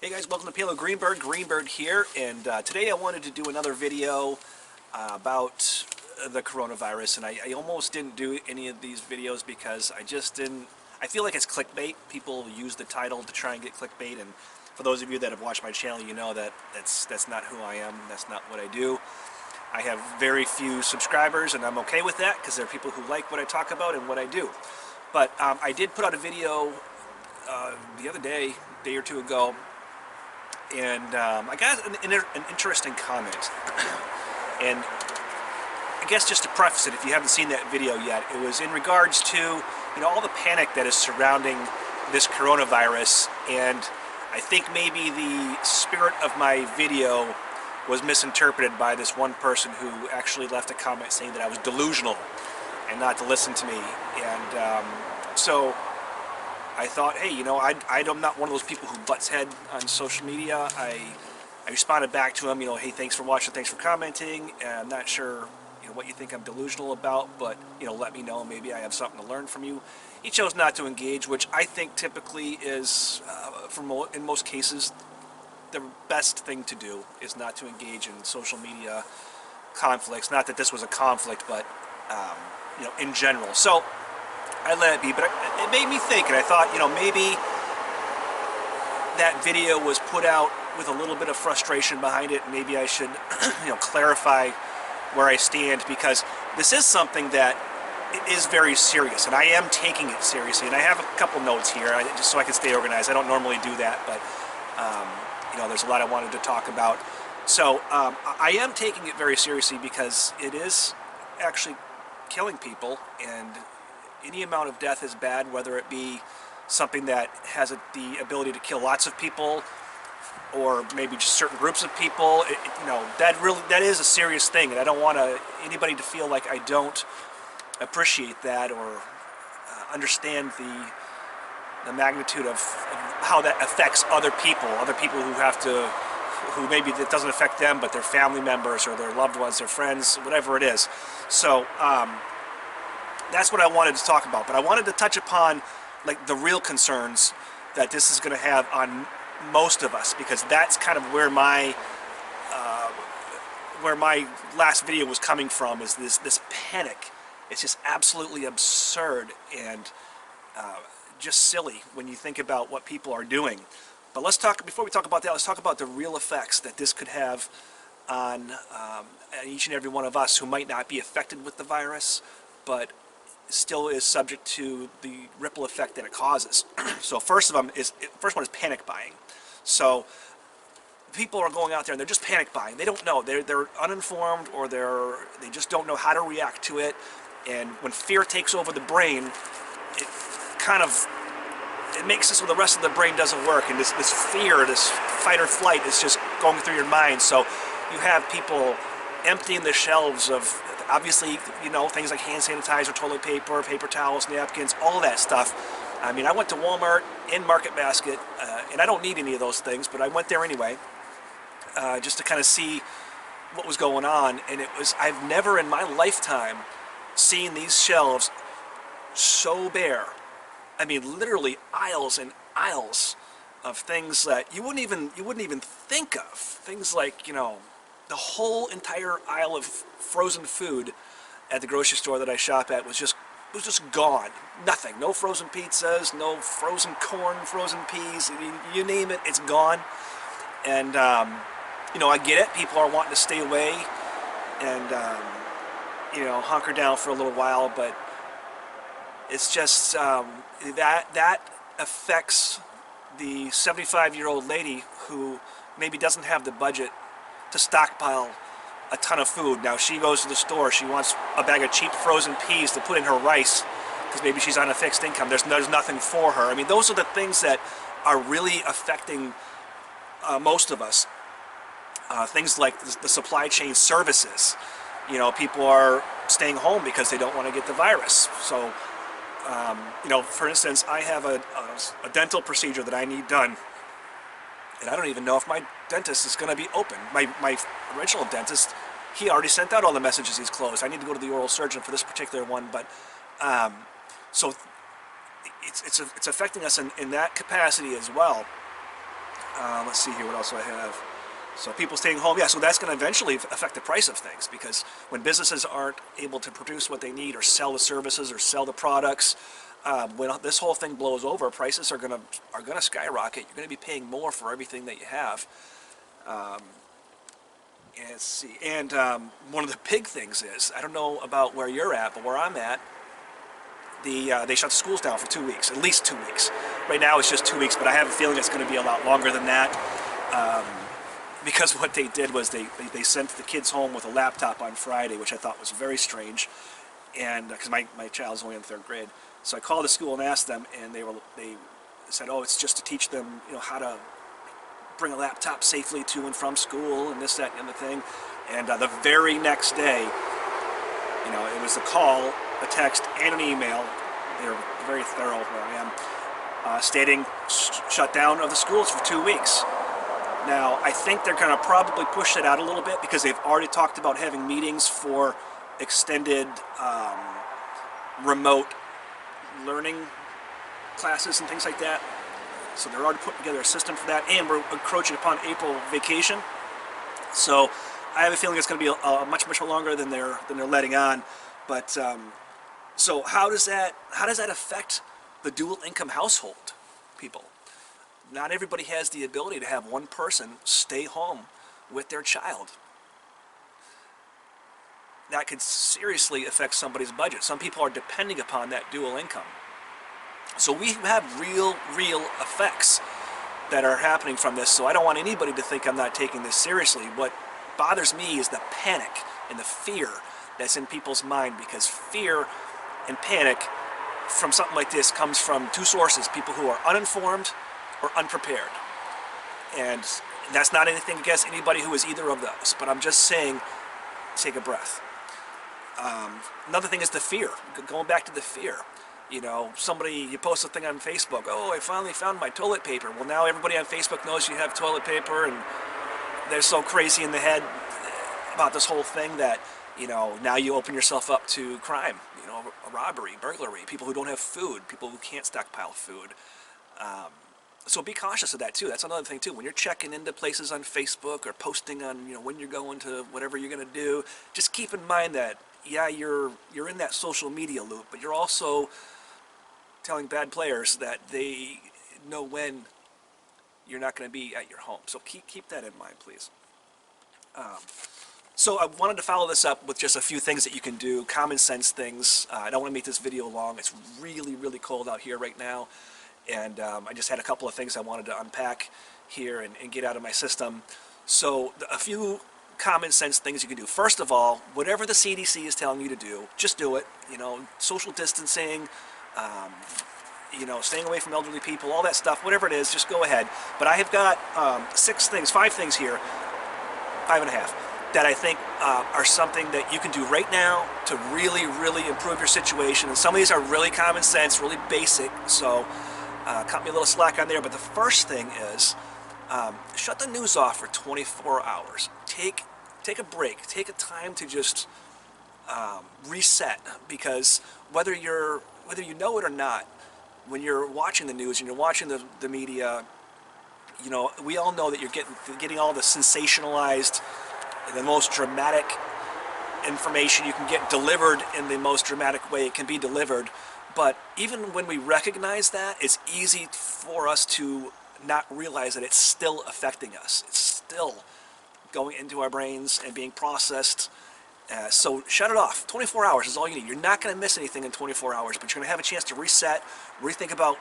Hey guys, welcome to Palo Greenbird here, and today I wanted to do another video about the coronavirus, and I almost didn't do any of these videos because I feel like it's clickbait. People use the title to try and get clickbait, and for those of you that have watched my channel, you know that that's not who I am, that's not what I do. I have very few subscribers, and I'm okay with that because there are people who like what I talk about and what I do. But I did put out a video the other day or two ago, and I got an interesting comment. And I guess just to preface it, if you haven't seen that video yet, it was in regards to all the panic that is surrounding this coronavirus, and I think maybe the spirit of my video was misinterpreted by this one person who actually left a comment saying that I was delusional and not to listen to me. And so I thought, hey, I'm not one of those people who butts head on social media. I responded back to him, hey, thanks for watching, thanks for commenting, and I'm not sure what you think I'm delusional about, but let me know, maybe I have something to learn from you. He chose not to engage, which I think typically is, in most cases, the best thing to do is not to engage in social media conflicts. Not that this was a conflict, but in general. So I let it be, but it made me think, and I thought, maybe that video was put out with a little bit of frustration behind it. Maybe I should, clarify where I stand, because this is something that is very serious, and I am taking it seriously. And I have a couple notes here, just so I can stay organized. I don't normally do that, but there's a lot I wanted to talk about. So I am taking it very seriously because it is actually killing people, and any amount of death is bad, whether it be something that has the ability to kill lots of people, or maybe just certain groups of people. That is a serious thing, and I don't want anybody to feel like I don't appreciate that or understand the magnitude of how that affects other people who maybe it doesn't affect them, but their family members or their loved ones, their friends, whatever it is. So that's what I wanted to talk about, but I wanted to touch upon the real concerns that this is going to have on most of us, because that's kind of where my last video was coming from, is this panic. It's just absolutely absurd and just silly when you think about what people are doing. But before we talk about that, let's talk about the real effects that this could have on each and every one of us who might not be affected with the virus, but still is subject to the ripple effect that it causes. So first one is panic buying. So people are going out there and they're just panic buying. They don't know. They're uninformed, or they just don't know how to react to it. And when fear takes over the brain, it makes it so the rest of the brain doesn't work, and this fear, this fight or flight, is just going through your mind. So you have people emptying the shelves of, obviously, things like hand sanitizer, toilet paper, paper towels, napkins, all that stuff. I mean, I went to Walmart in Market Basket, and I don't need any of those things, but I went there anyway, just to kind of see what was going on. And I've never in my lifetime seen these shelves so bare. I mean, literally aisles and aisles of things that you wouldn't even think of. Things like, the whole entire aisle of frozen food at the grocery store that I shop at was just gone. Nothing. No frozen pizzas, no frozen corn, frozen peas. You name it, it's gone. And I get it. People are wanting to stay away and hunker down for a little while, but it's just that affects the 75-year-old lady who maybe doesn't have the budget to stockpile a ton of food. Now she goes to the store, she wants a bag of cheap frozen peas to put in her rice because maybe she's on a fixed income. There's nothing for her. I mean, those are the things that are really affecting most of us. Things like the supply chain services. People are staying home because they don't want to get the virus. So for instance, I have a dental procedure that I need done, and I don't even know if my dentist is going to be open. My original dentist, he already sent out all the messages he's closed. I need to go to the oral surgeon for this particular one, but so it's affecting us in that capacity as well. Let's see here, what else do I have? So people staying home, yeah, so that's going to eventually affect the price of things, because when businesses aren't able to produce what they need or sell the services or sell the products, when this whole thing blows over, prices are going to skyrocket. You're going to be paying more for everything that you have. And let's see, and one of the big things is, I don't know about where you're at, but where I'm at, they shut the schools down for 2 weeks, at least 2 weeks. Right now it's just 2 weeks, but I have a feeling it's going to be a lot longer than that. Because what they did was they sent the kids home with a laptop on Friday, which I thought was very strange, and because my child's only in 3rd grade. So I called the school and asked them, and they said, oh, it's just to teach them, how to bring a laptop safely to and from school, and this, that, and the thing. And the very next day, it was a call, a text, and an email. They were very thorough where I am, stating shutdown of the schools for 2 weeks. Now, I think they're going to probably push that out a little bit, because they've already talked about having meetings for extended remote learning classes and things like that. So they're already putting together a system for that, and we're encroaching upon April vacation. So I have a feeling it's going to be much longer than they're letting on. But so how does that affect the dual income household people? Not everybody has the ability to have one person stay home with their child. That could seriously affect somebody's budget. Some people are depending upon that dual income. So we have real effects that are happening from this. So I don't want anybody to think I'm not taking this seriously. What bothers me is the panic and the fear that's in people's mind, because fear and panic from something like this comes from 2 sources: people who are uninformed or unprepared. And that's not anything against anybody who is either of those, but I'm just saying, take a breath. Another thing is the fear. Going back to the fear. You post a thing on Facebook, oh, I finally found my toilet paper. Well, now everybody on Facebook knows you have toilet paper, and they're so crazy in the head about this whole thing that, now you open yourself up to crime, a robbery, burglary, people who don't have food, people who can't stockpile food. So be cautious of that too. That's another thing too. When you're checking into places on Facebook or posting on, when you're going to whatever you're going to do, just keep in mind that, yeah, you're in that social media loop, but you're also telling bad players that they know when you're not going to be at your home. So keep that in mind, please. So I wanted to follow this up with just a few things that you can do, common sense things. I don't want to make this video long. It's really cold out here right now. And I just had a couple of things I wanted to unpack here and get out of my system. So a few common sense things you can do. First of all, whatever the CDC is telling you to do, just do it. Social distancing, staying away from elderly people, all that stuff, whatever it is, just go ahead. But I have got 5 things here, 5 and a half, that I think are something that you can do right now to really improve your situation. And some of these are really common sense, really basic, so cut me a little slack on there. But the first thing is shut the news off for 24 hours. Take a break. Take a time to just reset, because whether you know it or not, when you're watching the news and you're watching the media, we all know that you're getting all the sensationalized, the most dramatic information you can get delivered in the most dramatic way it can be delivered. But even when we recognize that, it's easy for us to not realize that it's still affecting us. It's still going into our brains and being processed. So shut it off. 24 hours is all you need. You're not going to miss anything in 24 hours, but you're going to have a chance to reset, rethink about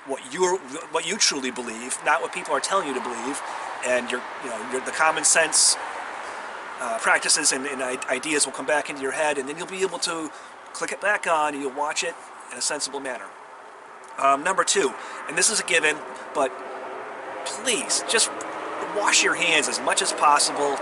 what you truly believe, not what people are telling you to believe, and the common sense practices and ideas will come back into your head, and then you'll be able to click it back on and you'll watch it in a sensible manner. Number 2, and this is a given, but please just wash your hands as much as possible.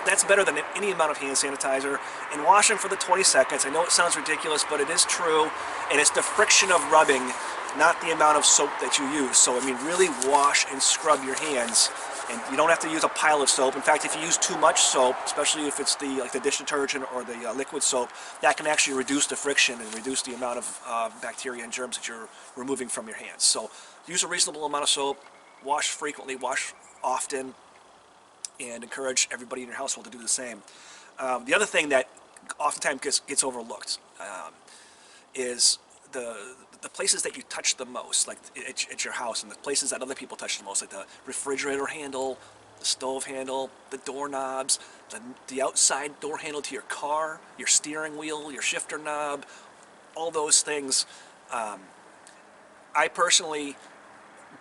That's better than any amount of hand sanitizer, and wash them for the 20 seconds. I know it sounds ridiculous, but it is true, and it's the friction of rubbing, not the amount of soap that you use. So I mean, really wash and scrub your hands, and you don't have to use a pile of soap. In fact, if you use too much soap, especially if it's the dish detergent or the liquid soap, that can actually reduce the friction and reduce the amount of bacteria and germs that you're removing from your hands. So use a reasonable amount of soap, wash frequently, wash often, and encourage everybody in your household to do the same. The other thing that oftentimes gets overlooked is the places that you touch the most, like at your house, and the places that other people touch the most, like the refrigerator handle, the stove handle, the doorknobs, the outside door handle to your car, your steering wheel, your shifter knob, all those things. I personally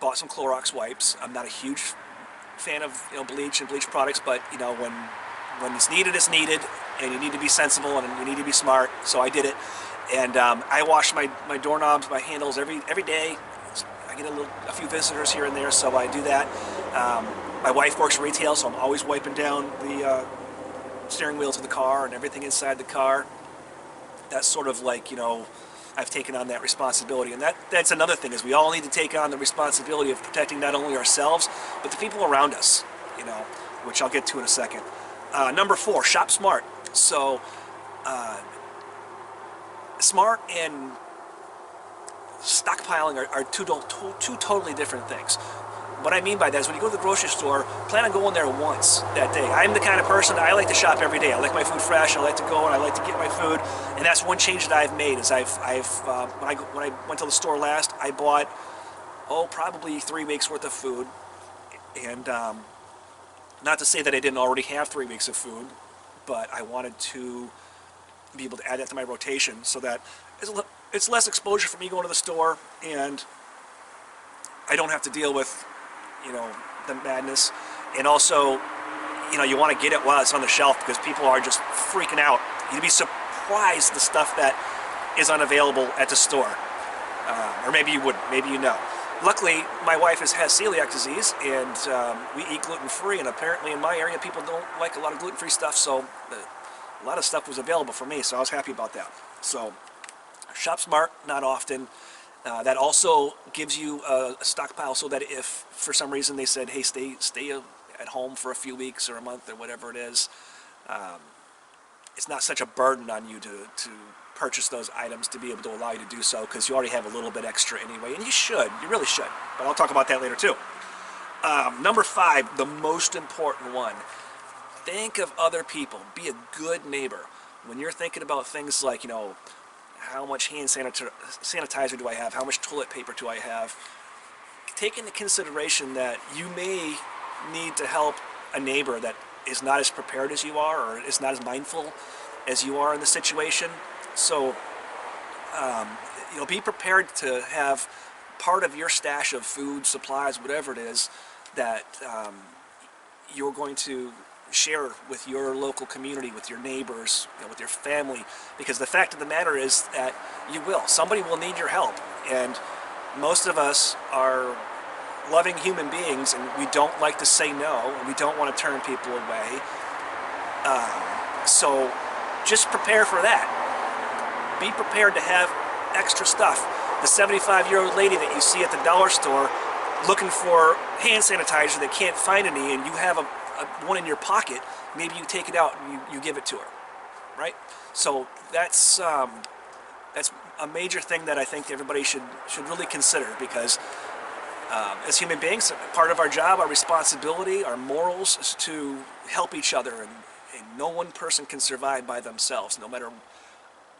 bought some Clorox wipes. I'm not a huge fan of bleach and bleach products, but when it's needed, and you need to be sensible and you need to be smart. So I did it, and I wash my doorknobs, my handles every day. I get a few visitors here and there, so I do that. My wife works retail, so I'm always wiping down the steering wheels of the car and everything inside the car. That's sort of like, I've taken on that responsibility, and that's another thing, is we all need to take on the responsibility of protecting not only ourselves but the people around us, which I'll get to in a second. Number 4, shop smart. So smart and stockpiling are two totally different things. What I mean by that is, when you go to the grocery store, plan on going there once that day. I'm the kind of person, I like to shop every day. I like my food fresh. I like to go and I like to get my food. And that's one change that I've made. Is when I went to the store last, I bought probably 3 weeks worth of food. And not to say that I didn't already have 3 weeks of food, but I wanted to be able to add that to my rotation, so that it's less exposure for me going to the store, and I don't have to deal with the madness. And also, you want to get it while it's on the shelf, because people are just freaking out. You'd be surprised the stuff that is unavailable at the store. Or maybe you wouldn't, maybe you know. Luckily, my wife has celiac disease, and we eat gluten-free, and apparently in my area people don't like a lot of gluten-free stuff, so a lot of stuff was available for me, so I was happy about that. So shop smart, not often. That also gives you a stockpile, so that if for some reason they said, hey, stay at home for a few weeks or a month or whatever it is, it's not such a burden on you to purchase those items, to be able to allow you to do so, because you already have a little bit extra anyway, and you really should, but I'll talk about that later too. Number 5, the most important one. Think of other people. Be a good neighbor. When you're thinking about things like, how much hand sanitizer do I have? How much toilet paper do I have? Take into consideration that you may need to help a neighbor that is not as prepared as you are, or is not as mindful as you are in the situation. So, be prepared to have part of your stash of food, supplies, whatever it is, that you're going to share with your local community, with your neighbors, with your family, because the fact of the matter is that somebody will need your help, and most of us are loving human beings, and we don't like to say no, and we don't want to turn people away. So just prepare for that. Be prepared to have extra stuff. The 75-year-old lady that you see at the dollar store looking for hand sanitizer that can't find any, and you have one in your pocket, maybe you take it out and you give it to her, right? So that's a major thing that I think everybody should really consider, because as human beings, part of our job, our responsibility, our morals is to help each other, and no one person can survive by themselves, no matter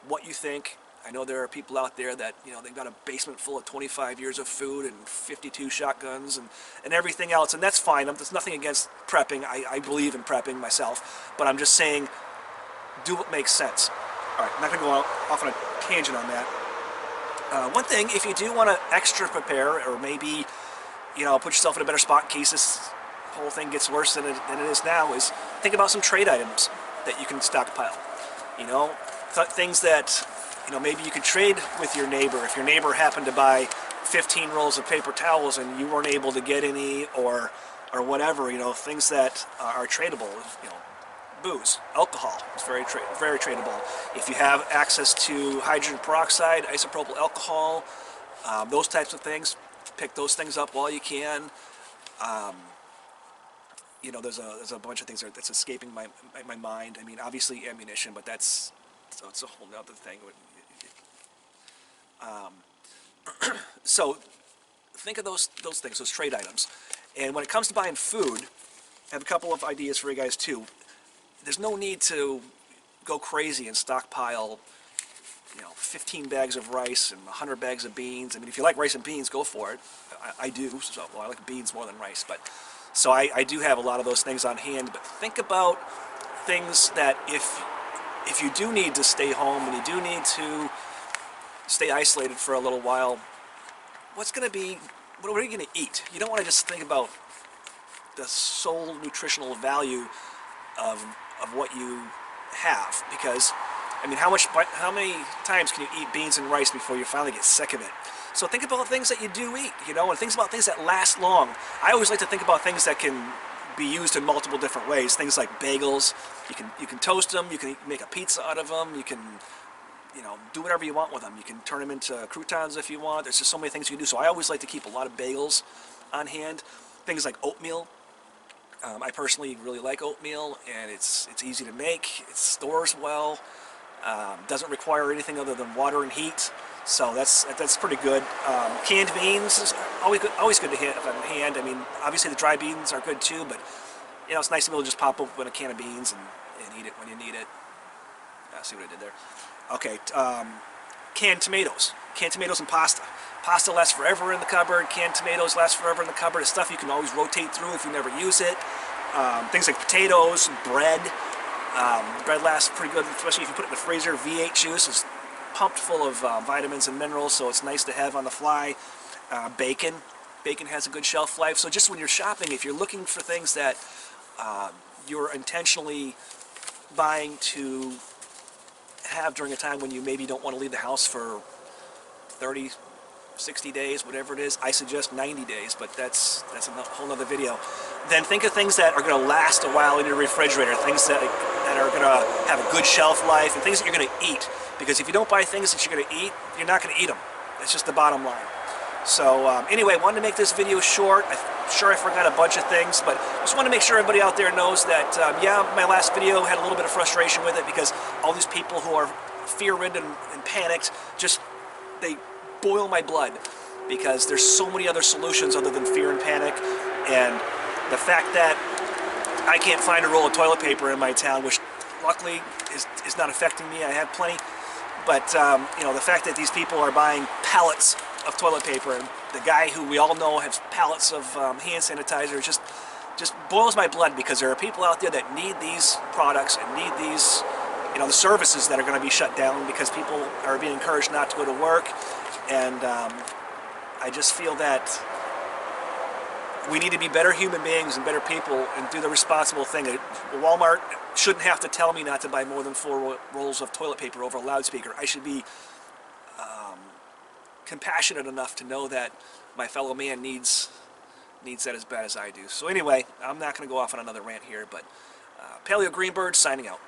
what you think. I know there are people out there that, they've got a basement full of 25 years of food and 52 shotguns and everything else, and that's fine. There's nothing against prepping. I believe in prepping myself, but I'm just saying, do what makes sense. All right, I'm not going to go off on a tangent on that. One thing, if you do want to extra prepare, or maybe, put yourself in a better spot in case this whole thing gets worse than it is now, is think about some trade items that you can stockpile. Things that maybe you could trade with your neighbor. If your neighbor happened to buy 15 rolls of paper towels and you weren't able to get any, or whatever, things that are tradable. Booze, alcohol is very tradable. If you have access to hydrogen peroxide, isopropyl alcohol, those types of things, pick those things up while you can. There's a bunch of things that's escaping my mind. I mean, obviously ammunition, but that's a whole other thing. So think of those things, those trade items. And when it comes to buying food, I have a couple of ideas for you guys too. There's no need to go crazy and stockpile, 15 bags of rice and 100 bags of beans. I mean, if you like rice and beans, go for it. I do. So, well, I like beans more than rice, but so I do have a lot of those things on hand. But think about things that if you do need to stay home and you do need to stay isolated for a little while, what are you going to eat? You don't want to just think about the sole nutritional value of what you have, because I mean, how many times can you eat beans and rice before you finally get sick of it? So think about things that you do eat, and think about things that last long. I always like to think about things that can be used in multiple different ways. Things like bagels, you can toast them, you can make a pizza out of them, you can do whatever you want with them. You can turn them into croutons if you want. There's just so many things you can do. So I always like to keep a lot of bagels on hand. Things like oatmeal. I personally really like oatmeal, and it's easy to make. It stores well. Doesn't require anything other than water and heat. So that's pretty good. Canned beans is always good to have on hand. I mean, obviously the dry beans are good too, but it's nice to be able to just pop open a can of beans and eat it when you need it. See what I did there? Okay, canned tomatoes. Canned tomatoes and pasta. Pasta lasts forever in the cupboard. Canned tomatoes last forever in the cupboard. It's stuff you can always rotate through if you never use it. Things like potatoes, bread. Bread lasts pretty good, especially if you put it in the freezer. V8 juice is pumped full of vitamins and minerals, so it's nice to have on the fly. Bacon. Bacon has a good shelf life. So just when you're shopping, if you're looking for things that you're intentionally buying to have during a time when you maybe don't want to leave the house for 30, 60 days, whatever it is, I suggest 90 days, but that's a whole other video. Then think of things that are going to last a while in your refrigerator, things that are going to have a good shelf life, and things that you're going to eat. Because if you don't buy things that you're going to eat, you're not going to eat them. That's just the bottom line. So anyway, I wanted to make this video short. I'm sure I forgot a bunch of things, but I just want to make sure everybody out there knows that, yeah, my last video had a little bit of frustration with it because all these people who are fear-ridden and panicked, they boil my blood because there's so many other solutions other than fear and panic. And the fact that I can't find a roll of toilet paper in my town, which luckily is not affecting me, I have plenty, but the fact that these people are buying pallets of toilet paper, and the guy who we all know has pallets of hand sanitizer, just boils my blood, because there are people out there that need these products and need these, the services that are going to be shut down because people are being encouraged not to go to work. And I just feel that we need to be better human beings and better people and do the responsible thing. Walmart shouldn't have to tell me not to buy more than 4 rolls of toilet paper over a loudspeaker. I should be compassionate enough to know that my fellow man needs that as bad as I do. So anyway, I'm not going to go off on another rant here, but Paleo Greenbird signing out.